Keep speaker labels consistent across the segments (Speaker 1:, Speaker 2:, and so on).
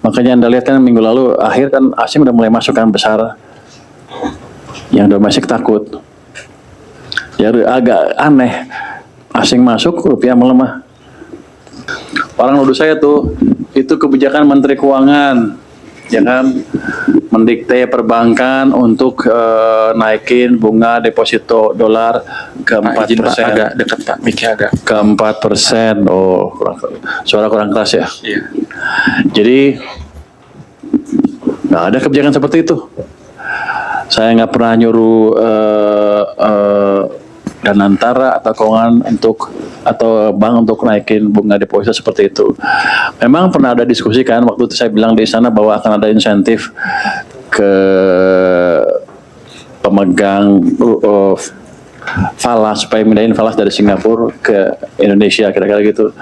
Speaker 1: Makanya Anda lihat kan minggu lalu akhir kan asing udah mulai masukkan besar, yang domestik takut. Ya agak aneh, asing masuk rupiah melemah. Orang nuduh saya tuh itu kebijakan Menteri Keuangan, ya kan, mendikte perbankan untuk naikin bunga deposito dolar ke 4%.
Speaker 2: Agak dekat Pak, mic-nya agak.
Speaker 1: Ke 4%. Oh, suara kurang keras ya.
Speaker 2: Iya.
Speaker 1: Jadi nggak ada kebijakan seperti itu. Saya nggak pernah nyuruh Danantara atau keuangan atau bank untuk naikin bunga deposito seperti itu. Memang pernah ada diskusi kan, waktu itu saya bilang di sana bahwa akan ada insentif ke pemegang falas supaya mindahin falas dari Singapura ke Indonesia, kira-kira gitu.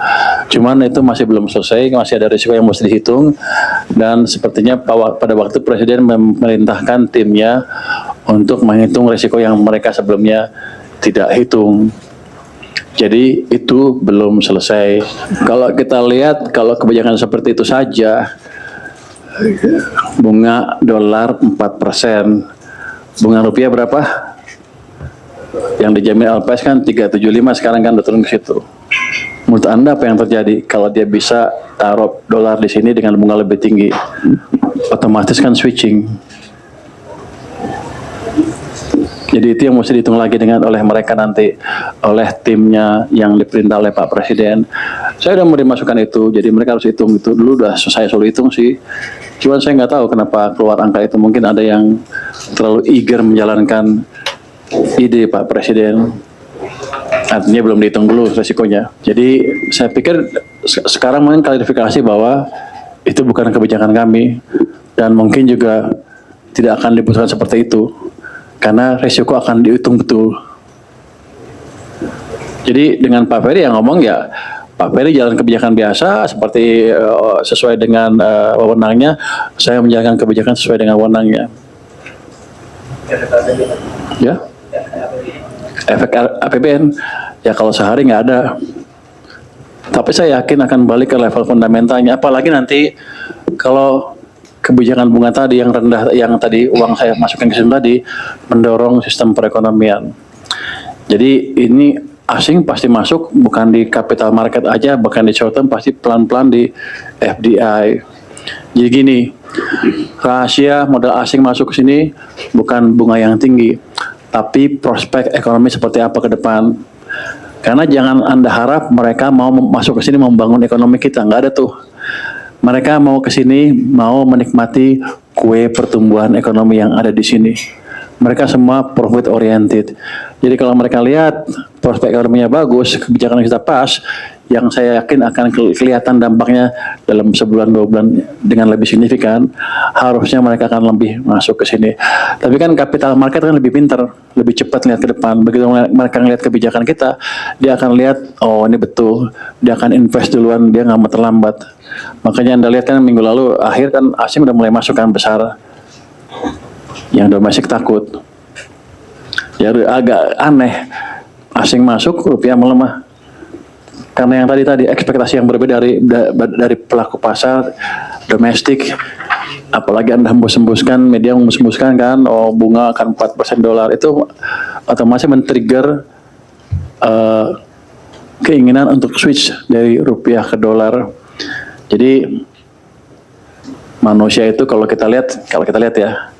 Speaker 1: Cuman itu masih belum selesai, masih ada risiko yang mesti dihitung, dan sepertinya pada waktu Presiden memerintahkan timnya untuk menghitung risiko yang mereka sebelumnya tidak hitung. Jadi itu belum selesai. Kalau kita lihat, kalau kebijakan seperti itu saja, bunga dolar 4%, bunga rupiah berapa? Yang dijamin LPS kan 375, sekarang kan udah turun ke situ. Menurut Anda apa yang terjadi kalau dia bisa taruh dolar di sini dengan bunga lebih tinggi? Otomatis kan switching. Jadi itu yang mesti dihitung lagi oleh mereka nanti, oleh timnya yang diperintah oleh Pak Presiden. Saya udah mau dimasukkan itu, jadi mereka harus hitung itu dulu. Udah saya selalu hitung sih. Cuman saya nggak tahu kenapa keluar angka itu. Mungkin ada yang terlalu eager menjalankan ide Pak Presiden. Artinya belum dihitung dulu resikonya. Jadi saya pikir sekarang mungkin klarifikasi bahwa itu bukan kebijakan kami, dan mungkin juga tidak akan diputuskan seperti itu, karena resiko akan dihitung betul. Jadi dengan Pak Ferry yang ngomong, ya Pak Ferry jalan kebijakan biasa seperti sesuai dengan wewenangnya. Saya menjalankan kebijakan sesuai dengan wewenangnya. Ya, efek APBN ya kalau sehari nggak ada. Tapi saya yakin akan balik ke level fundamentalnya. Apalagi nanti kalau kebijakan bunga tadi yang rendah, yang tadi uang saya masukkan ke sini tadi, mendorong sistem perekonomian. Jadi ini asing pasti masuk, bukan di capital market aja, bahkan di short term pasti pelan-pelan di FDI. Jadi gini, rahasia modal asing masuk ke sini bukan bunga yang tinggi, tapi prospek ekonomi seperti apa ke depan. Karena jangan Anda harap mereka mau masuk ke sini membangun ekonomi kita, nggak ada tuh. Mereka mau ke sini, mau menikmati kue pertumbuhan ekonomi yang ada di sini. Mereka semua profit oriented. Jadi kalau mereka lihat prospek ekonominya bagus, kebijakan kita pas, yang saya yakin akan kelihatan dampaknya dalam sebulan 2 bulan dengan lebih signifikan, harusnya mereka akan lebih masuk ke sini. Tapi kan capital market kan lebih pintar, lebih cepat lihat ke depan. Begitu mereka ngelihat kebijakan kita, dia akan lihat, oh ini betul, dia akan invest duluan, dia nggak mau terlambat. Makanya Anda lihat kan minggu lalu akhir kan asing udah mulai masukkan besar, yang domestik takut. Ya agak aneh, asing masuk rupiah melemah. Karena yang tadi ekspektasi yang berbeda dari pelaku pasar domestik. Apalagi Anda hembus-hembuskan, media hembus-hembuskan kan, oh bunga akan 4% dolar, itu otomatis men-trigger keinginan untuk switch dari rupiah ke dolar. Jadi manusia itu kalau kita lihat ya,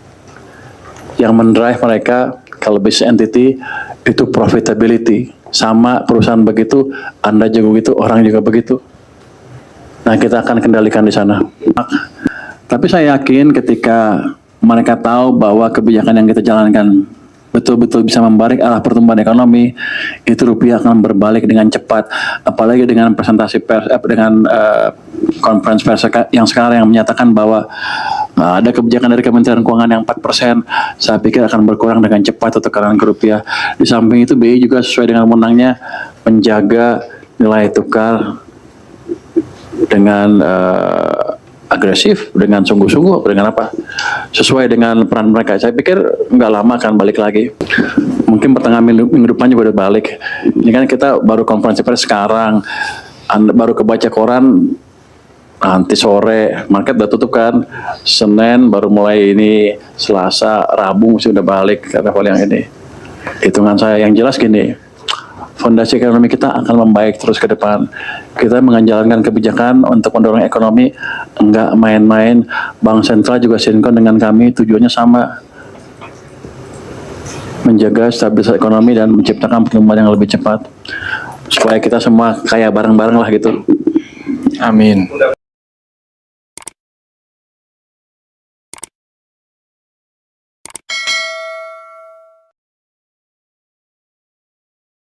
Speaker 1: yang mendrive mereka kalau business entity itu profitability. Sama perusahaan begitu, Anda juga begitu, orang juga begitu. Nah, kita akan kendalikan di sana. Tapi saya yakin ketika mereka tahu bahwa kebijakan yang kita jalankan betul-betul bisa membalik arah pertumbuhan ekonomi, itu rupiah akan berbalik dengan cepat. Apalagi dengan presentasi pers, dengan konferensi pers yang sekarang yang menyatakan bahwa ada kebijakan dari Kementerian Keuangan yang 4%, saya pikir akan berkurang dengan cepat tekanan ke rupiah. Di samping itu BI juga sesuai dengan wewenangnya menjaga nilai tukar dengan agresif, dengan sungguh-sungguh, dengan apa? Sesuai dengan peran mereka. Saya pikir nggak lama akan balik lagi. Mungkin pertengahan minggu depan juga udah balik. Ini kan kita baru konferensi pers sekarang, Anda baru kebaca koran, nanti sore market udah tutup kan, Senin baru mulai ini, Selasa, Rabu mesti udah balik ke level yang ini. Hitungan saya yang jelas gini, fondasi ekonomi kita akan membaik terus ke depan. Kita menjalankan kebijakan untuk mendorong ekonomi, enggak main-main. Bank Sentral juga sinkron dengan kami, tujuannya sama, menjaga stabilitas ekonomi dan menciptakan pertumbuhan yang lebih cepat supaya kita semua kaya bareng-bareng lah gitu.
Speaker 2: Amin.